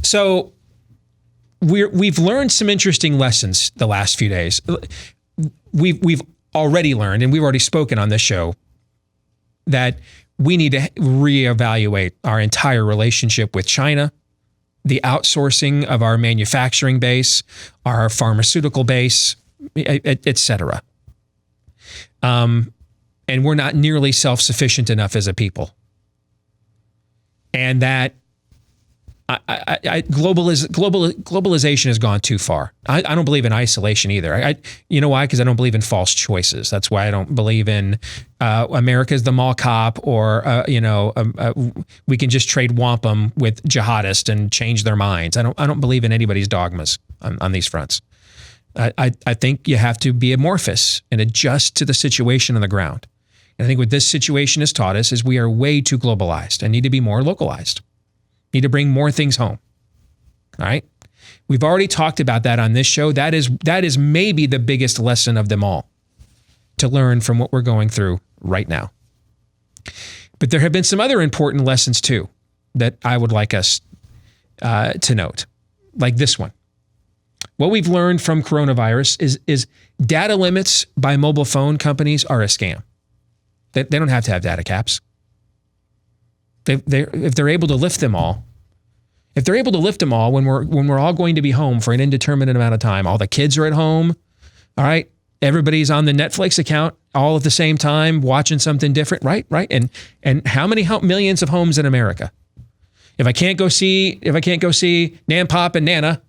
So we've learned some interesting lessons the last few days. We've already learned, and we've already spoken on this show, that we need to reevaluate our entire relationship with China, the outsourcing of our manufacturing base, our pharmaceutical base, et cetera. And we're not nearly self-sufficient enough as a people. And that globalization has gone too far. I don't believe in isolation either. You know why? Because I don't believe in false choices. That's why I don't believe in America's the mall cop, or we can just trade wampum with jihadists and change their minds. I don't believe in anybody's dogmas on these fronts. I think you have to be amorphous and adjust to the situation on the ground. And I think what this situation has taught us is we are way too globalized and need to be more localized. Need to bring more things home. All right. We've already talked about that on this show. That is maybe the biggest lesson of them all to learn from what we're going through right now. But there have been some other important lessons too that I would like us to note, like this one. What we've learned from coronavirus is data limits by mobile phone companies are a scam. They don't have to have data caps. If they're able to lift them all, when we're all going to be home for an indeterminate amount of time, all the kids are at home, all right, everybody's on the Netflix account all at the same time watching something different, right? And how many millions of homes in America? If I can't go see Nan, Pop, and Nana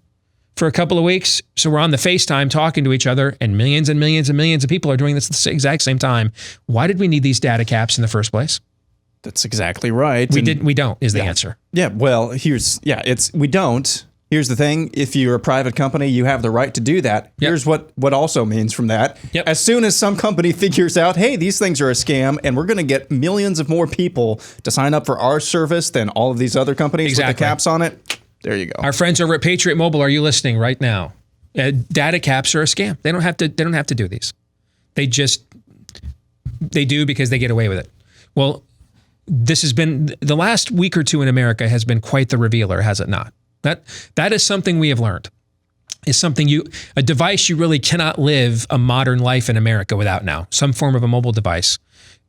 for a couple of weeks, so we're on the FaceTime talking to each other, and millions and millions and millions of people are doing this at the exact same time. Why did we need these data caps in the first place? That's exactly right. We don't is the answer. Yeah. Well, we don't. Here's the thing. If you're a private company, you have the right to do that. Yep. Here's what also means from that. Yep. As soon as some company figures out, hey, these things are a scam, and we're going to get millions of more people to sign up for our service than all of these other companies with the caps on it, there you go. Our friends over at Patriot Mobile, are you listening right now? Data caps are a scam. They don't have to do these. They do because they get away with it. Well, this has been, the last week or two in America has been quite the revealer, has it not? That is something we have learned. Is something a device you really cannot live a modern life in America without now. Some form of a mobile device.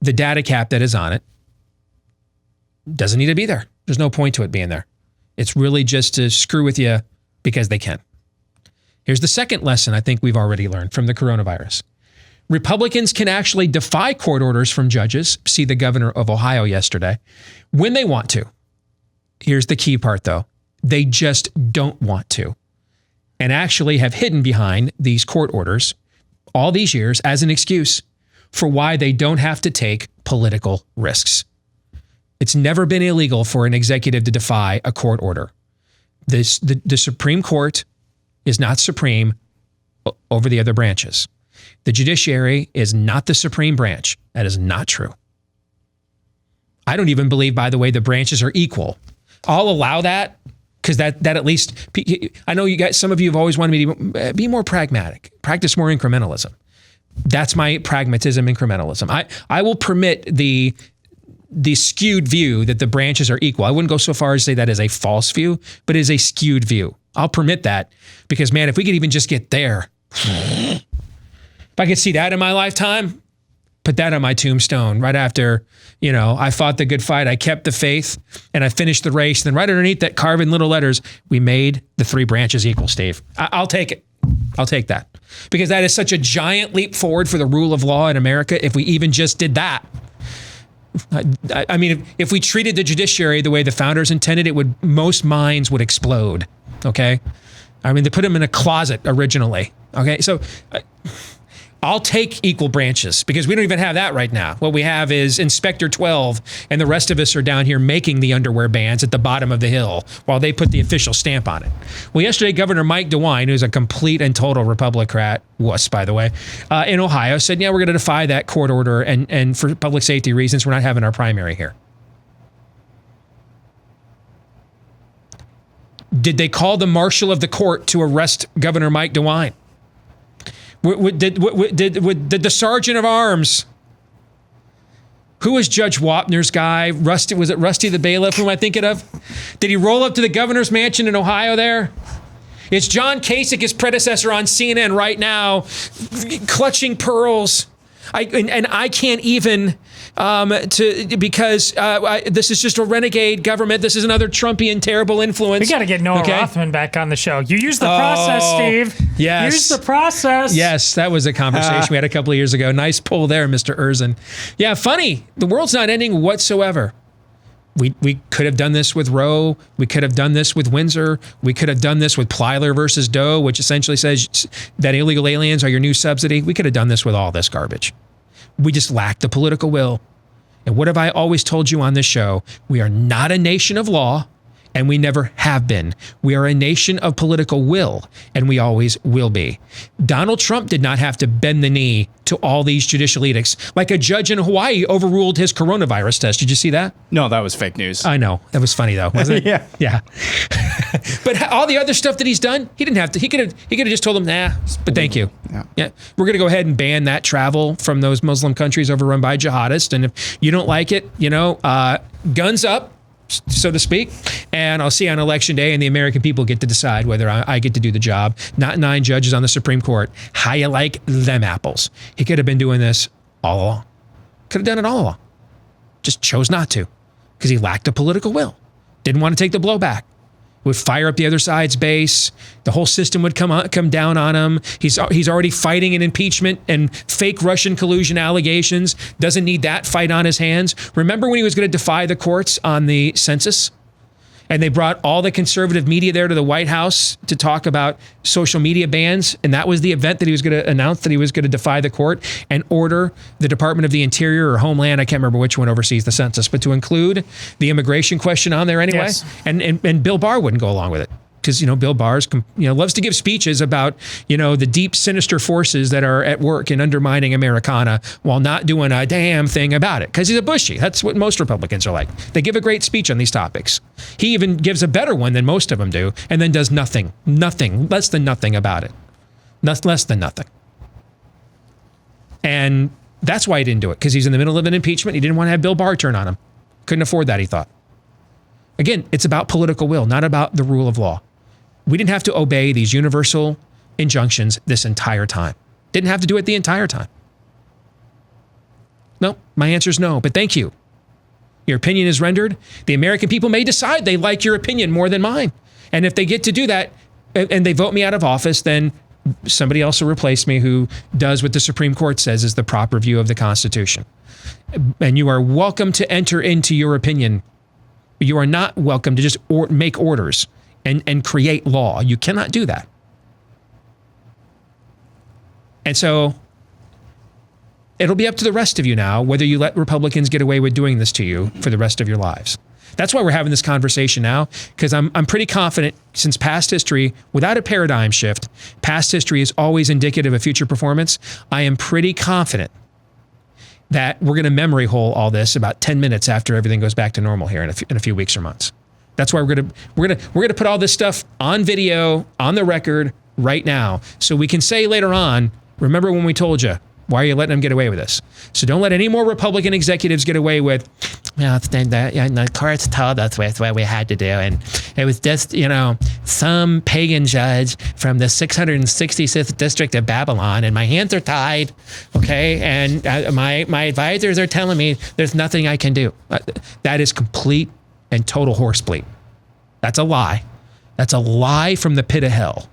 The data cap that is on it doesn't need to be there. There's no point to it being there. It's really just to screw with you because they can. Here's the second lesson I think we've already learned from the coronavirus. Republicans can actually defy court orders from judges, see the governor of Ohio yesterday, when they want to. Here's the key part, though. They just don't want to, and actually have hidden behind these court orders all these years as an excuse for why they don't have to take political risks. It's never been illegal for an executive to defy a court order. The Supreme Court is not supreme over the other branches. The judiciary is not the supreme branch. That is not true. I don't even believe, by the way, the branches are equal. I'll allow that because that at least, I know you guys, some of you have always wanted me to be more pragmatic, practice more incrementalism. That's my pragmatism, incrementalism. I will permit the skewed view that the branches are equal. I wouldn't go so far as to say that is a false view, but it is a skewed view. I'll permit that because, man, if we could even just get there, if I could see that in my lifetime, put that on my tombstone right after, I fought the good fight, I kept the faith, and I finished the race. And then right underneath that, carved in little letters, we made the three branches equal, Steve. I'll take it. I'll take that. Because that is such a giant leap forward for the rule of law in America if we even just did that. I mean, if we treated the judiciary the way the founders intended, most minds would explode, okay? I mean, they put them in a closet originally, okay? So I'll take equal branches because we don't even have that right now. What we have is Inspector 12, and the rest of us are down here making the underwear bands at the bottom of the hill while they put the official stamp on it. Well, yesterday, Governor Mike DeWine, who's a complete and total Republican, wuss, by the way, in Ohio, said, yeah, we're going to defy that court order, and for public safety reasons, we're not having our primary here. Did they call the marshal of the court to arrest Governor Mike DeWine? Did the sergeant of arms Who was Judge Wapner's guy? Was it Rusty the bailiff? Who am I thinking of? Did he roll up to the governor's mansion in Ohio there? It's John Kasich, his predecessor on CNN right now, clutching pearls. I can't even because this is just a renegade government. This is another Trumpian terrible influence. We got to get Noah Rothman back on the show. You used the process, Steve. Yes. Use the process. Yes, that was a conversation we had a couple of years ago. Nice pull there, Mr. Erzin. Yeah, funny. The world's not ending whatsoever. We could have done this with Roe. We could have done this with Windsor. We could have done this with Plyler versus Doe, which essentially says that illegal aliens are your new subsidy. We could have done this with all this garbage. We just lack the political will. And what have I always told you on this show? We are not a nation of law, and we never have been. We are a nation of political will, and we always will be. Donald Trump did not have to bend the knee to all these judicial edicts. Like a judge in Hawaii overruled his coronavirus test. Did you see that? No, that was fake news. I know. That was funny, though, wasn't it? Yeah. But all the other stuff that he's done, he didn't have to. He could have just told them, nah, but thank you. Yeah. We're going to go ahead and ban that travel from those Muslim countries overrun by jihadists. And if you don't like it, guns up, so to speak, and I'll see on election day, and the American people get to decide whether I get to do the job, not 9 judges on the Supreme Court. How you like them apples? He could have been doing this all along. Could have done it all along. Just chose not to because he lacked a political will. Didn't want to take the blowback. Would fire up the other side's base. The whole system would come down on him. He's already fighting an impeachment and fake Russian collusion allegations. Doesn't need that fight on his hands. Remember when he was going to defy the courts on the census? And they brought all the conservative media there to the White House to talk about social media bans. And that was the event that he was going to announce that he was going to defy the court and order the Department of the Interior or Homeland, I can't remember which one oversees the census, but to include the immigration question on there anyway. Yes. And Bill Barr wouldn't go along with it. Because, Bill Barr's, loves to give speeches about, the deep, sinister forces that are at work in undermining Americana while not doing a damn thing about it. Because he's a Bushy. That's what most Republicans are like. They give a great speech on these topics. He even gives a better one than most of them do, and then does nothing, less than nothing about it. Less than nothing. And that's why he didn't do it, because he's in the middle of an impeachment. He didn't want to have Bill Barr turn on him. Couldn't afford that, he thought. Again, it's about political will, not about the rule of law. We didn't have to obey these universal injunctions this entire time. Didn't have to do it the entire time. No, my answer is no, but thank you. Your opinion is rendered. The American people may decide they like your opinion more than mine. And if they get to do that and they vote me out of office, then somebody else will replace me who does what the Supreme Court says is the proper view of the Constitution. And you are welcome to enter into your opinion. You are not welcome to just make orders and create law. You cannot do that. And so it'll be up to the rest of you now whether you let Republicans get away with doing this to you for the rest of your lives. That's why we're having this conversation now, because I'm pretty confident, since past history, without a paradigm shift, past history is always indicative of future performance. I am pretty confident that we're going to memory hole all this about 10 minutes after everything goes back to normal here in a few weeks or months. That's why we're going to put all this stuff on video, on the record right now, so we can say later on, remember when we told you, why are you letting them get away with this? So don't let any more Republican executives get away with, the courts told us what we had to do. And it was just, some pagan judge from the 666th district of Babylon, and my hands are tied, okay? And my advisors are telling me there's nothing I can do. That is complete and total horsebleed. That's a lie. That's a lie from the pit of hell.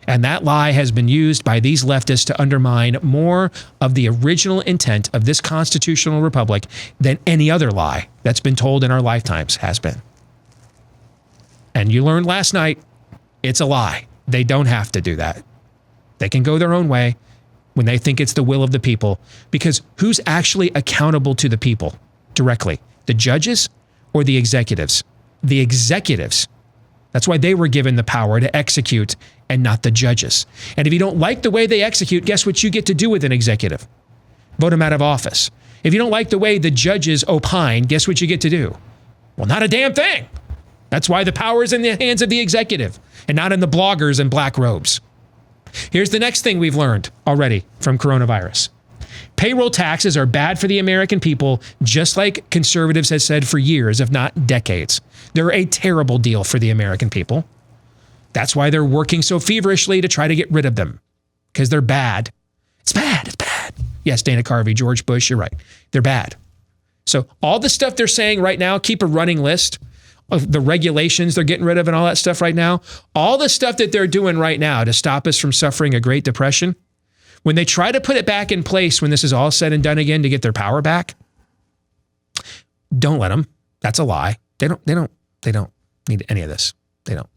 And that lie has been used by these leftists to undermine more of the original intent of this constitutional republic than any other lie that's been told in our lifetimes has been. And you learned last night, it's a lie. They don't have to do that. They can go their own way when they think it's the will of the people, because who's actually accountable to the people directly? The judges or the executives? The executives. That's why they were given the power to execute and not the judges. And if you don't like the way they execute, guess what you get to do with an executive? Vote them out of office. If you don't like the way the judges opine, guess what you get to do? Well, not a damn thing. That's why the power is in the hands of the executive and not in the bloggers in black robes. Here's the next thing we've learned already from coronavirus. Payroll taxes are bad for the American people, just like conservatives have said for years, if not decades. They're a terrible deal for the American people. That's why they're working so feverishly to try to get rid of them, because they're bad. It's bad. It's bad. Yes, Dana Carvey, George Bush, you're right. They're bad. So all the stuff they're saying right now, keep a running list of the regulations they're getting rid of and all that stuff right now. All the stuff that they're doing right now to stop us from suffering a Great Depression, when they try to put it back in place when this is all said and done again to get their power back, don't let them. That's a lie. They don't need any of this. They don't.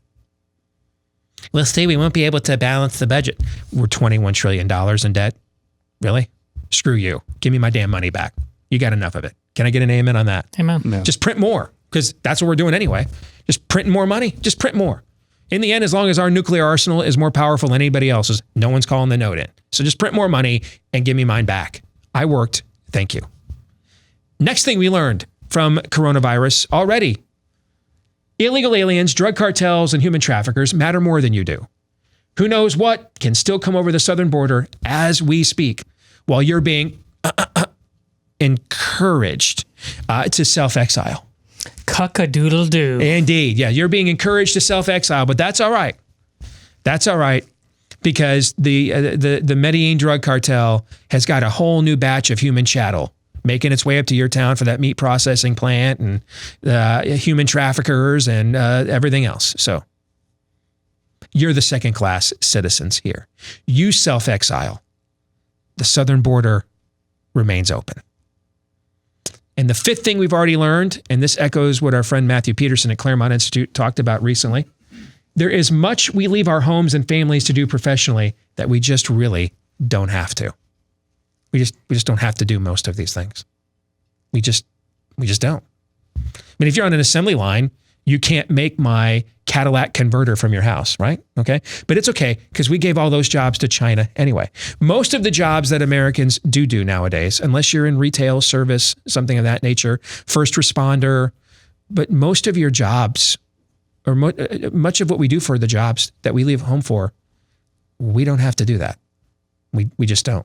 Well, Steve, we won't be able to balance the budget. We're $21 trillion in debt. Really? Screw you. Give me my damn money back. You got enough of it. Can I get an amen on that? Amen. No. Just print more, because that's what we're doing anyway. Just print more money. Just print more. In the end, as long as our nuclear arsenal is more powerful than anybody else's, no one's calling the note in. So just print more money and give me mine back. I worked. Thank you. Next thing we learned from coronavirus already. Illegal aliens, drug cartels, and human traffickers matter more than you do. Who knows what can still come over the southern border as we speak, while you're being encouraged to self-exile. Cuck-a-doodle-doo. Indeed. Yeah, you're being encouraged to self-exile, but that's all right. That's all right, because the Medellin drug cartel has got a whole new batch of human chattel making its way up to your town for that meat processing plant and human traffickers and everything else. So you're the second-class citizens here. You self-exile. The southern border remains open. And the fifth thing we've already learned, and this echoes what our friend Matthew Peterson at Claremont Institute talked about recently, there is much we leave our homes and families to do professionally that we just really don't have to. We just don't have to do most of these things. We just don't. I mean, if you're on an assembly line, you can't make my Cadillac converter from your house, right? Okay. But it's okay, because we gave all those jobs to China anyway. Most of the jobs that Americans do nowadays, unless you're in retail, service, something of that nature, first responder, but most of your jobs, or much of what we do for the jobs that we leave home for, we don't have to do that. We just don't.